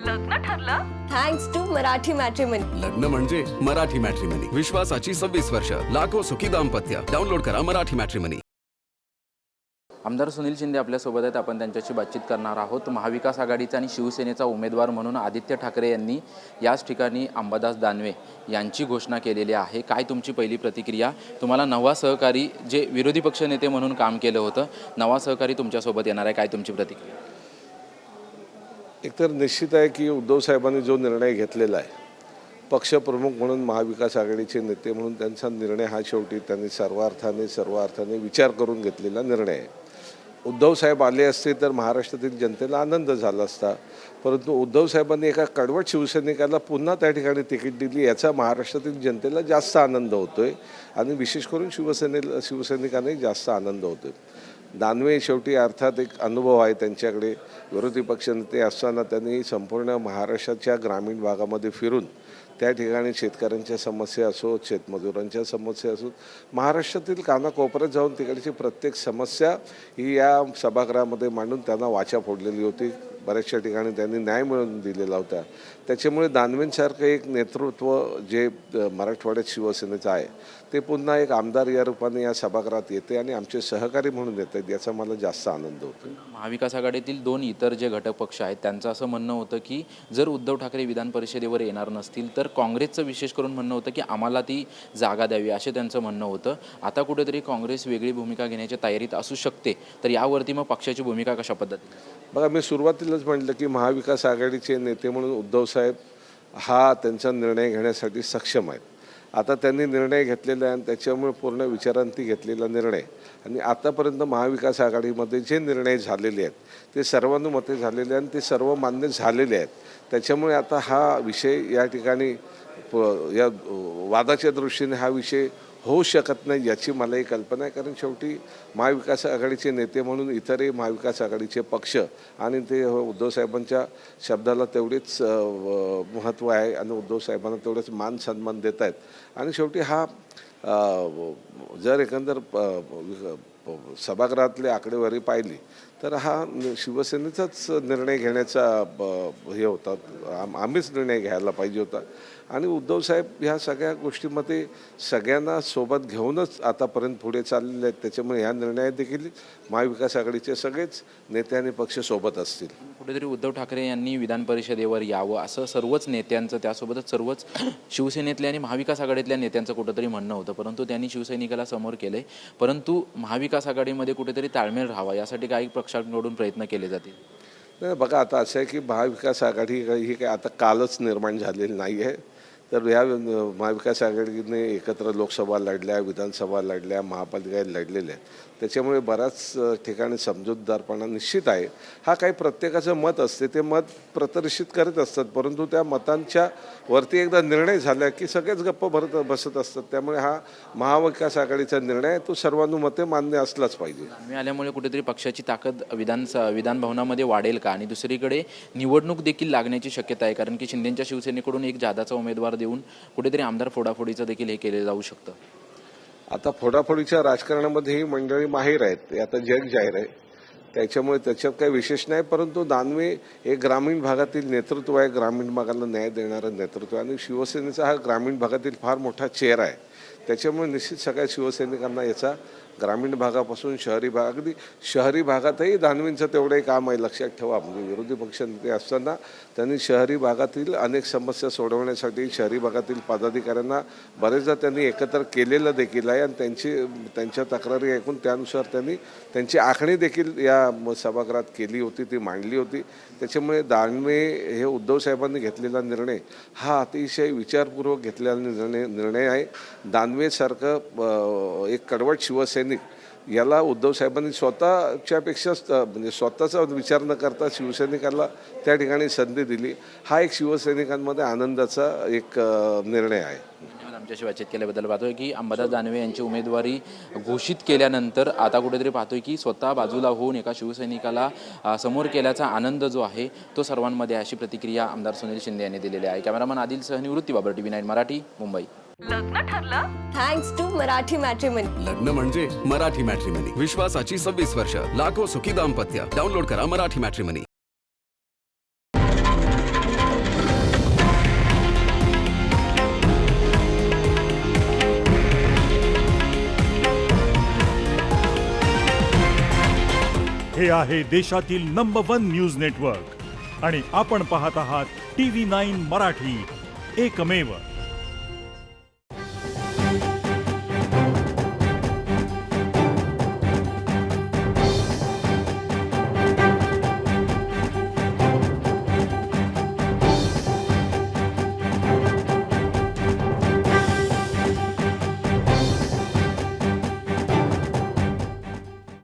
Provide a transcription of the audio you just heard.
लग्न ठरलं thanks to Marathi matrimony. लग्न म्हणजे मराठी मॅट्रिमनी. विश्वासाची 26 वर्ष. लाखो सुखी दाम्पत्य. डाउनलोड करा मराठी मॅट्रिमनी. आमदार सुनील शिंदे आपल्यासोबत आहेत. आपण त्यांच्याशी बातचीत करणार आहोत. महाविकास आघाडीचा आणि शिवसेनेचा उमेदवार म्हणून आदित्य ठाकरे यांनी याच ठिकाणी अंबादास दानवे यांची घोषणा केलेली आहे. काय तुमची पहिली प्रतिक्रिया? तुम्हाला नवा सहकारी, जे विरोधी पक्ष नेते म्हणून काम केलं होतं, नवा सहकारी तुमच्यासोबत येणार आहे, काय तुमची प्रतिक्रिया? एकतर निश्चित आहे की उद्धव साहेबांनी जो निर्णय घेतलेला आहे, पक्षप्रमुख म्हणून महाविकास आघाडीचे नेते म्हणून त्यांचा निर्णय हा शेवटी त्यांनी सर्व अर्थाने विचार करून घेतलेला निर्णय आहे. उद्धव साहेब आले असते तर महाराष्ट्रातील जनतेला आनंद झाला असता, परंतु उद्धव साहेबांनी एका कडवट शिवसैनिकाला पुन्हा त्या ठिकाणी तिकीट दिली, याचा महाराष्ट्रातील जनतेला जास्त आनंद होतोय आणि विशेष करून शिवसैनिकांनाही जास्त आनंद होतोय. दानवे शेवटी अर्थात एक अनुभव आहे त्यांच्याकडे. विरोधी पक्षनेते असताना त्यांनी संपूर्ण महाराष्ट्राच्या ग्रामीण भागामध्ये फिरून त्या ठिकाणी शेतकऱ्यांच्या समस्या असो, शेतमजुरांच्या समस्या असो, महाराष्ट्रातील कानाकोपऱ्यात जाऊन तिकडची प्रत्येक समस्या ही या सभागृहामध्ये मांडून त्यांना वाचा फोडलेली होती. बऱ्याचशा ठिकाणी त्यांनी न्याय मिळवून दिलेला होता. त्याच्यामुळे दानवेंसारखं एक नेतृत्व जे मराठवाड्यात शिवसेनेचं आहे, ते पुन्हा एक आमदार या रूपाने या सभागृहात येते आणि आमचे सहकारी म्हणून येत आहेत, याचा मला जास्त आनंद होतो. महाविकास आघाडीतील दोन इतर जे घटक पक्ष आहेत त्यांचं असं म्हणणं होतं की जर उद्धव ठाकरे विधान परिषदेवर येणार नसतील तर काँग्रेसचं विशेष करून म्हणणं होतं की आम्हाला ती जागा द्यावी, असे त्यांचं म्हणणं होतं. आता कुठेतरी काँग्रेस वेगळी भूमिका घेण्याच्या तयारीत असू शकते, तर यावरती मग पक्षाची भूमिका कशा पद्धतीने? बघा, मी सुरुवातीलाच म्हटलं की महाविकास आघाडीचे नेते म्हणून उद्धव साहेब हा त्यांचा निर्णय घेण्यासाठी सक्षम आहेत. आता त्यांनी निर्णय घेतलेला आहे आणि त्याच्यामुळे पूर्ण विचारांती घेतलेला निर्णय आणि आतापर्यंत महाविकास आघाडीमध्ये जे निर्णय झालेले आहेत ते सर्वानुमते झालेले आणि ते सर्व मान्य झालेले आहेत. त्याच्यामुळे आता हा विषय या ठिकाणी या वादाच्या दृष्टीने हा विषय होऊ शकत नाही याची मलाही कल्पना आहे. कारण शेवटी महाविकास आघाडीचे नेते म्हणून इतरही महाविकास आघाडीचे पक्ष आणि ते उद्धव साहेबांच्या शब्दाला तेवढेच महत्त्व आहे आणि उद्धव साहेबांना तेवढेच मान सन्मान देत आहेत. आणि शेवटी हा जर एकंदर सभागृहातली आकडेवारी पाहिली तर हा शिवसेनेचाच निर्णय घेण्याचा हे होता, आम्हीच निर्णय घ्यायला पाहिजे होता. आणि उद्धव साहेब ह्या सगळ्या गोष्टीमध्ये सगळ्यांना सोबत घेऊनच आतापर्यंत पुढे चाललेले आहेत. त्याच्यामुळे ह्या निर्णयात देखील महाविकास आघाडीचे सगळेच नेते आणि पक्ष सोबत असतील. कुठेतरी उद्धव ठाकरे यांनी विधान परिषदेवर यावं असं सर्वच नेत्यांचं, त्यासोबतच सर्वच शिवसेनेतल्या आणि महाविकास आघाडीतल्या नेत्यांचं कुठंतरी म्हणणं होतं, परंतु त्यांनी शिवसैनिकाला समोर केलंय. परंतु महाविकास आघाडीमध्ये कुठेतरी ताळमेळ राहावा यासाठी काही पक्षांकडून प्रयत्न केले जातील. नाही, बघा, आता असं आहे की महाविकास आघाडी ही काही आता कालच निर्माण झालेली नाही आहे. तर ह्या महाविकास आघाडीने एकत्र लोकसभा लढल्या, विधानसभा लढल्या, महापालिका लढलेल्या आहेत. त्याच्यामुळे बऱ्याच ठिकाणी समजूतदारपणा निश्चित आहे. हा काही प्रत्येकाचं मत असते, ते मत प्रदर्शित करत असतात, परंतु त्या मतांच्या वरती एकदा निर्णय झाला की सगळेच गप्प बसत असतात. त्यामुळे हा महाविकास आघाडीचा निर्णय तो सर्वानुमते मान्य असलाच पाहिजे. दानवे आल्यामुळे कुठेतरी पक्षाची ताकद विधान भवनामध्ये वाढेल का? आणि दुसरीकडे निवडणूक देखील लागण्याची शक्यता आहे, कारण की शिंदेच्या शिवसेनेकडून एक जादाचा उमेदवार देऊन कुठेतरी आमदार फोडाफोडीचं देखील हे केले जाऊ शकतं. आता फोडाफोडीच्या राजकारणामध्ये ही मंडळी माहीर आहेत, ते आता जग जाहीर आहे. त्याच्यामुळे त्याच्यात काही विशेष नाही. परंतु दानवे हे ग्रामीण भागातील नेतृत्व आहे, ग्रामीण भागाला न्याय देणारं नेतृत्व आहे आणि शिवसेनेचा हा ग्रामीण भागातील फार मोठा चेहरा आहे. त्याच्यामुळे निश्चित सगळ्या शिवसैनिकांना याचा ग्रामीण भागापासून शहरी भाग, अगदी शहरी भागातही दानवेंचं तेवढंही काम आहे. लक्षात ठेवा, म्हणजे विरोधी पक्षनेते असताना त्यांनी शहरी भागातील अनेक समस्या सोडवण्यासाठी शहरी भागातील पदाधिकाऱ्यांना बरेचदा त्यांनी एकत्र केलेलं देखील आहे आणि त्यांच्या तक्रारी ऐकून त्यानुसार त्यांनी त्यांची आखणी देखील या सभागृहात केली होती, ती मांडली होती. त्याच्यामुळे दानवे हे उद्धव साहेबांनी घेतलेला निर्णय हा अतिशय विचारपूर्वक घेतलेला निर्णय आहे. दानवेसारखं एक कडवट शिवसैनिक याला उद्धव साहेबांनी स्वतःच्यापेक्षा म्हणजे स्वतःचा विचार न करता शिवसैनिकाला त्या ठिकाणी संधी दिली. हा एक शिवसैनिकांमध्ये आनंदाचा एक निर्णय आहे. आमच्याशी बातचीत केल्याबद्दल पाहतोय की अंबादास दानवे यांची उमेदवारी घोषित केल्यानंतर आता कुठेतरी पाहतोय की स्वतः बाजूला होऊन एका शिवसैनिकाला समोर केल्याचा आनंद जो आहे तो सर्वांमध्ये, अशी प्रतिक्रिया आमदार सुनील शिंदे यांनी दिलेली आहे. कॅमेरामन आदिल सह निवृत्ती बाबर, TV9 मराठी, मुंबई. लग्न ठरलं थँक्स टू मराठी मॅट्रिमनी. लग्न म्हणजे मराठी मॅट्रिमनी. विश्वासाची 26 वर्ष. लाखो सुखी दाम्पत्य. डाउनलोड करा मराठी मॅट्रिमनी. हे आहे देशातील नंबर 1 न्यूज नेटवर्क आणि आपण पाहत आहात TV9 मराठी, एकमेव.